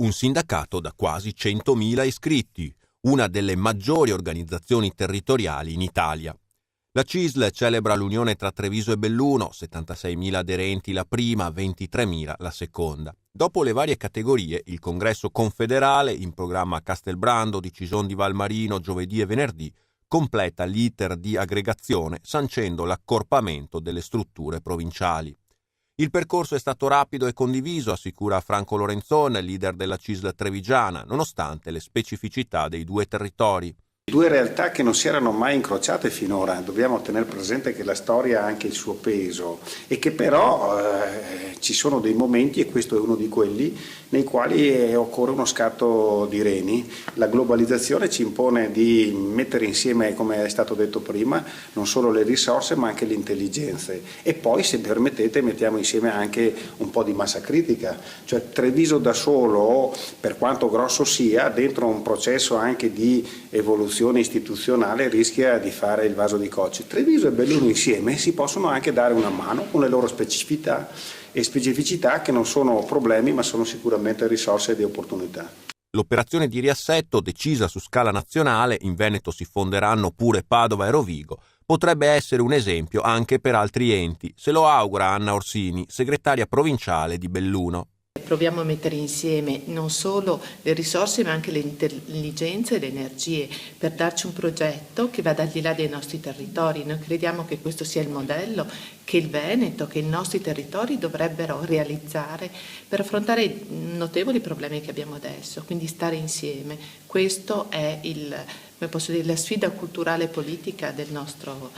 un sindacato da quasi 100.000 iscritti, una delle maggiori organizzazioni territoriali in Italia. La CISL celebra l'unione tra Treviso e Belluno, 76.000 aderenti la prima, 23.000 la seconda. Dopo le varie categorie, il congresso confederale, in programma a Castelbrando, di Cison di Valmarino, giovedì e venerdì, completa l'iter di aggregazione sancendo l'accorpamento delle strutture provinciali. Il percorso è stato rapido e condiviso, assicura Franco Lorenzon, leader della CISL trevigiana, nonostante le specificità dei due territori. Due realtà che non si erano mai incrociate finora, dobbiamo tenere presente che la storia ha anche il suo peso e che però ci sono dei momenti, e questo è uno di quelli, nei quali occorre uno scatto di reni. La globalizzazione ci impone di mettere insieme, come è stato detto prima, non solo le risorse ma anche le intelligenze e poi, se permettete, mettiamo insieme anche un po' di massa critica, cioè Treviso da solo, per quanto grosso sia, dentro un processo anche di evoluzione istituzionale rischia di fare il vaso di cocci. Treviso e Belluno insieme si possono anche dare una mano con le loro specificità che non sono problemi ma sono sicuramente risorse e opportunità. L'operazione di riassetto, decisa su scala nazionale, in Veneto si fonderanno pure Padova e Rovigo, potrebbe essere un esempio anche per altri enti, se lo augura Anna Orsini, segretaria provinciale di Belluno. Proviamo a mettere insieme non solo le risorse ma anche le intelligenze e le energie per darci un progetto che vada al di là dei nostri territori. Noi crediamo che questo sia il modello che il Veneto, che i nostri territori dovrebbero realizzare per affrontare i notevoli problemi che abbiamo adesso, quindi stare insieme. Questo è la sfida culturale e politica del nostro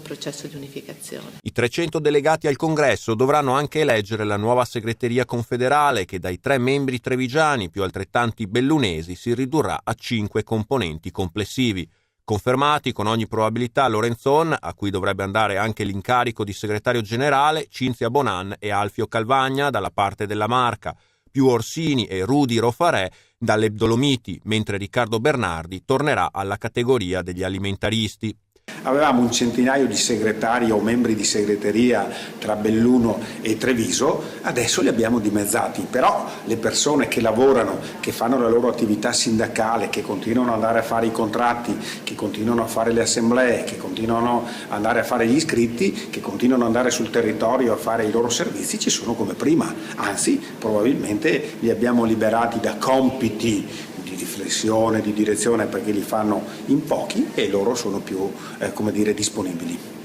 processo di unificazione. I 300 delegati al congresso dovranno anche eleggere la nuova segreteria confederale che dai 3 membri trevigiani più altrettanti bellunesi si ridurrà a 5 componenti complessivi. Confermati con ogni probabilità Lorenzon, a cui dovrebbe andare anche l'incarico di segretario generale, Cinzia Bonan e Alfio Calvagna dalla parte della Marca, più Orsini e Rudy Rofarè dalle Dolomiti, mentre Riccardo Bernardi tornerà alla categoria degli alimentaristi. Avevamo un centinaio di segretari o membri di segreteria tra Belluno e Treviso, adesso li abbiamo dimezzati, però le persone che lavorano, che fanno la loro attività sindacale, che continuano ad andare a fare i contratti, che continuano a fare le assemblee, che continuano ad andare a fare gli iscritti, che continuano ad andare sul territorio a fare i loro servizi, ci sono come prima, anzi probabilmente li abbiamo liberati da compiti di riflessione, di direzione, perché li fanno in pochi e loro sono più disponibili.